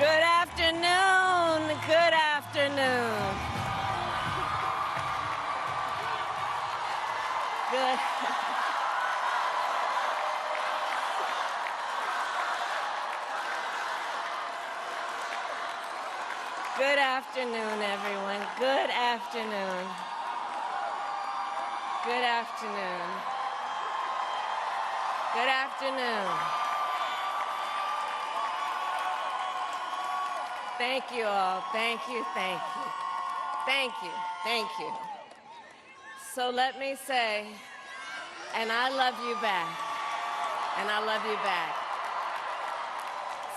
Good afternoon. Good afternoon. Good. Good afternoon, everyone. Good afternoon. Good afternoon. Good afternoon. Thank you all. Thank you, thank you. Thank you, thank you. So let me say, and I love you back, and I love you back.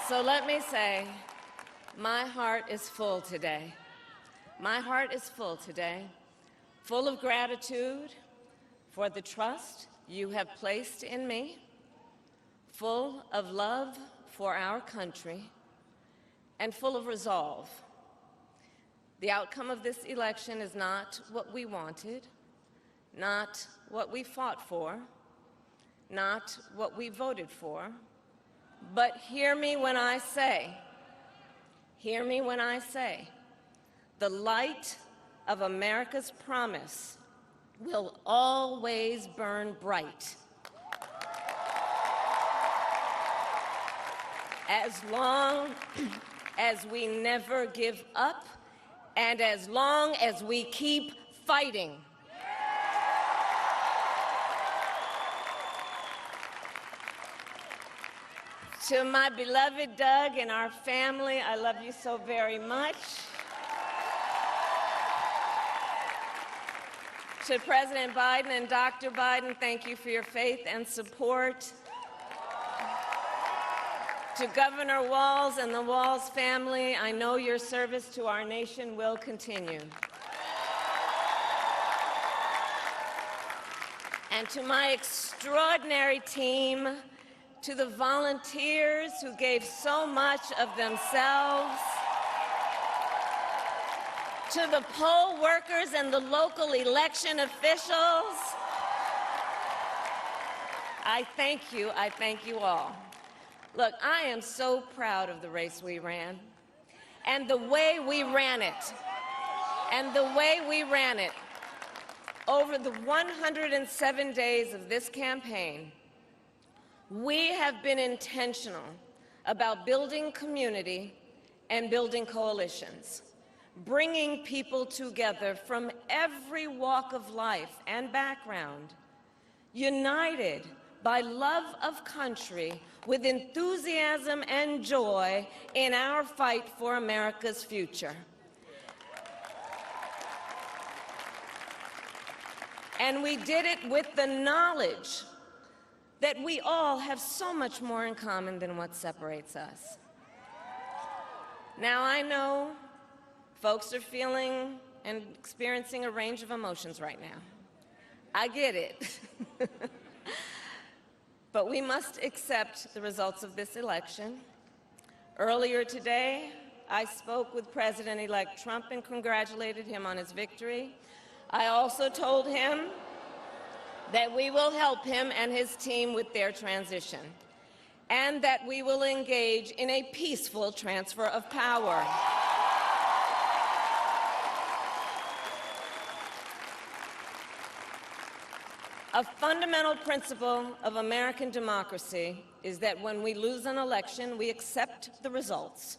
So let me say, my heart is full today. My heart is full today, full of gratitude for the trust you have placed in me, full of love for our country, and full of resolve. The outcome of this election is not what we wanted, not what we fought for, not what we voted for, but hear me when I say, the light of America's promise will always burn bright. As long as we never give up, and as long as we keep fighting. To my beloved Doug and our family, I love you so very much. To President Biden and Dr. Biden, thank you for your faith and support. To Governor Walz and the Walz family, I know your service to our nation will continue. And to my extraordinary team, to the volunteers who gave so much of themselves, to the poll workers and the local election officials, I thank you all. Look, I am so proud of the race we ran, and the way we ran it, Over the 107 days of this campaign, we have been intentional about building community and building coalitions, bringing people together from every walk of life and background, united by love of country, with enthusiasm and joy in our fight for America's future. And we did it with the knowledge that we all have so much more in common than what separates us. Now, I know folks are feeling and experiencing a range of emotions right now. I get it. But we must accept the results of this election. Earlier today, I spoke with President-elect Trump and congratulated him on his victory. I also told him that we will help him and his team with their transition, and that we will engage in a peaceful transfer of power. A fundamental principle of American democracy is that when we lose an election, we accept the results.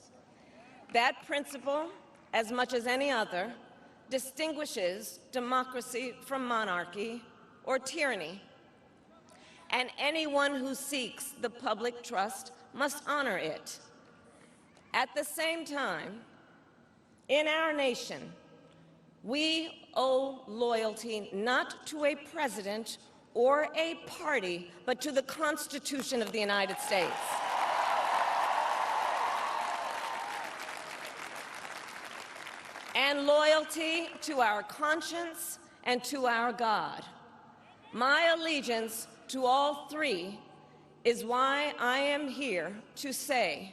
That principle, as much as any other, distinguishes democracy from monarchy or tyranny. And anyone who seeks the public trust must honor it. At the same time, in our nation, we owe loyalty not to a president or a party, but to the Constitution of the United States. And loyalty to our conscience and to our God. My allegiance to all three is why I am here to say,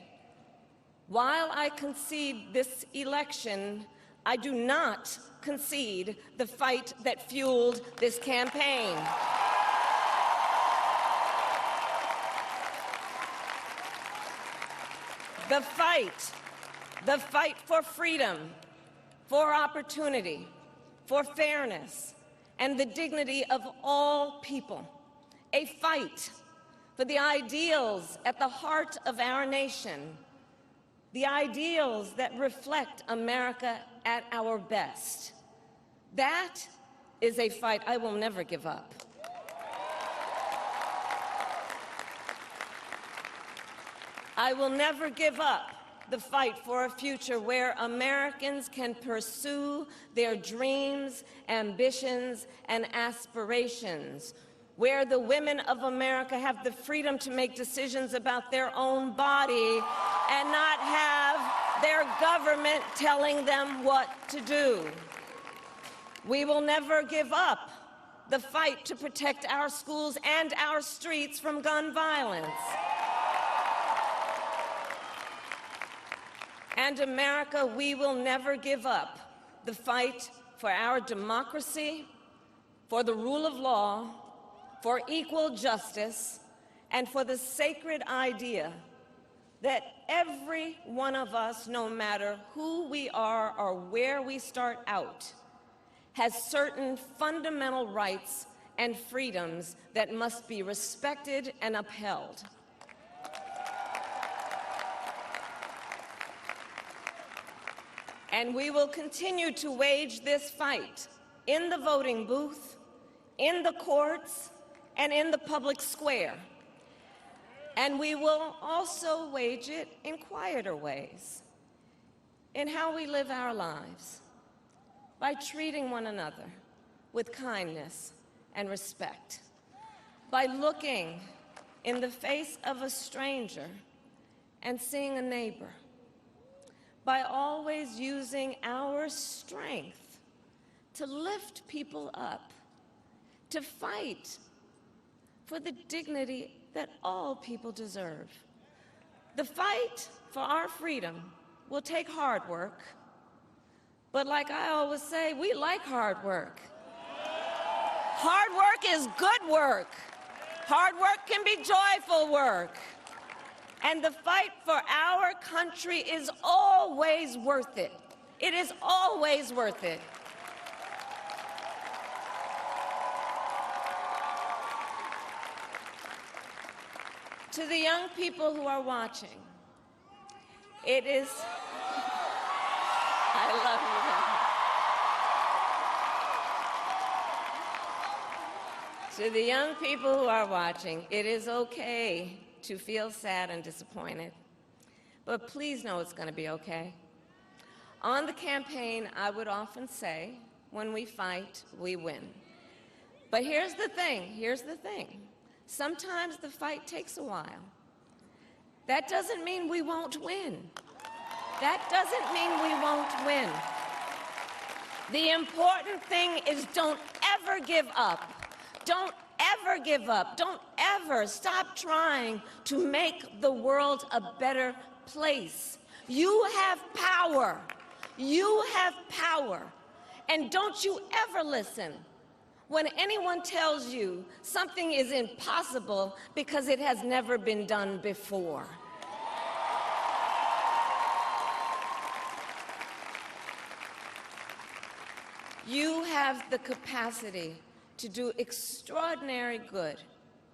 while I concede this election, I do not concede the fight that fueled this campaign. The fight The fight for freedom, for opportunity, for fairness, and the dignity of all people. A fight for the ideals at the heart of our nation, the ideals that reflect America at our best. That is a fight I will never give up. I will never give up the fight for a future where Americans can pursue their dreams, ambitions, and aspirations, where the women of America have the freedom to make decisions about their own body and not have their government telling them what to do. We will never give up the fight to protect our schools and our streets from gun violence. And America, we will never give up the fight for our democracy, for the rule of law, for equal justice, and for the sacred idea that every one of us, no matter who we are or where we start out, has certain fundamental rights and freedoms that must be respected and upheld. And we will continue to wage this fight in the voting booth, in the courts, and in the public square. And we will also wage it in quieter ways, in how we live our lives, by treating one another with kindness and respect, by looking in the face of a stranger and seeing a neighbor, by always using our strength to lift people up, to fight for the dignity that all people deserve. The fight for our freedom will take hard work, but like I always say, we like hard work. Hard work is good work. Hard work can be joyful work. And the fight for our country is always worth it. It is always worth it. To the young people who are watching, it is, I love you. To the young people who are watching, it is okay to feel sad and disappointed, but please know it's going to be okay. On the campaign, I would often say, when we fight, we win. But here's the thing. Sometimes the fight takes a while. That doesn't mean we won't win. That doesn't mean we won't win. The important thing is don't ever give up. Don't ever give up. Don't ever stop trying to make the world a better place. You have power. You have power. And don't you ever listen when anyone tells you something is impossible because it has never been done before. You have the capacity to do extraordinary good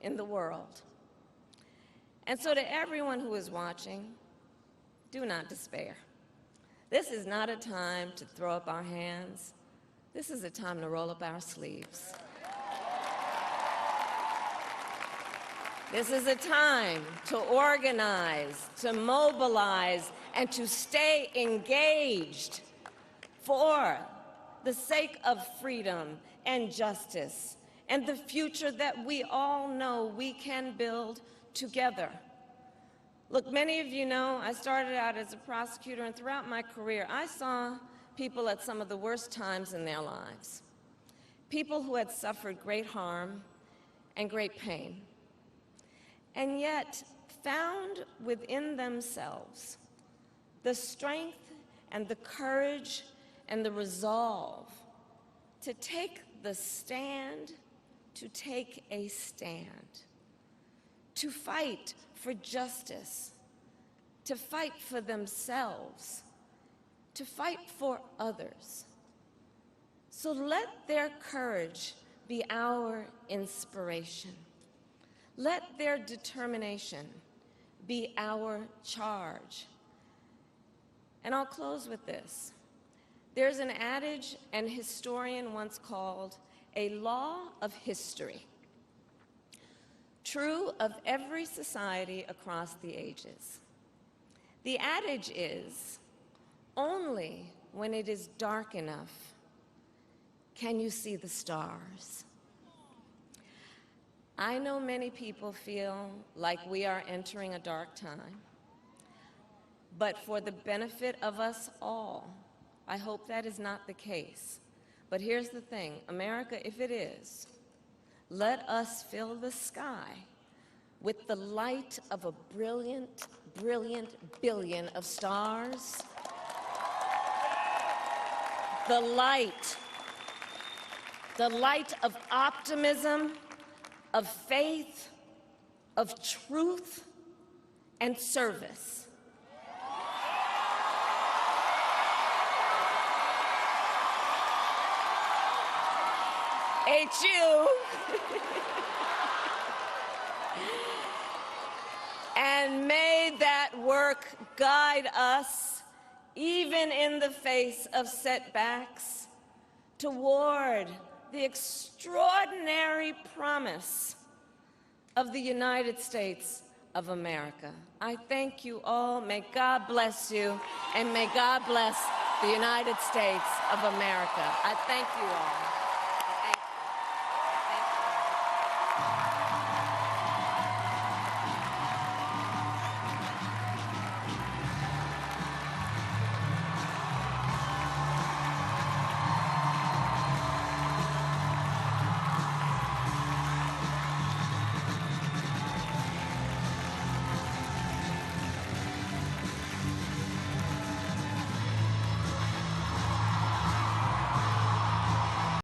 in the world. And so to everyone who is watching, do not despair. This is not a time to throw up our hands. This is a time to roll up our sleeves. This is a time to organize, to mobilize, and to stay engaged for the sake of freedom and justice and the future that we all know we can build together. Look, many of you know I started out as a prosecutor, and throughout my career, I saw people at some of the worst times in their lives. People who had suffered great harm and great pain, and yet found within themselves the strength and the courage and the resolve to take the stand, to take a stand, to fight for justice, to fight for themselves, to fight for others. So let their courage be our inspiration. Let their determination be our charge. And I'll close with this. There's an adage an historian once called a law of history, true of every society across the ages. The adage is, only when it is dark enough can you see the stars. I know many people feel like we are entering a dark time, but for the benefit of us all, I hope that is not the case. But here's the thing, America, if it is, let us fill the sky with the light of a brilliant, brilliant billion of stars. The light of optimism, of faith, of truth, and service. HU. And may that work guide us, even in the face of setbacks, toward the extraordinary promise of the United States of America. I thank you all. May God bless you, and may God bless the United States of America. I thank you all.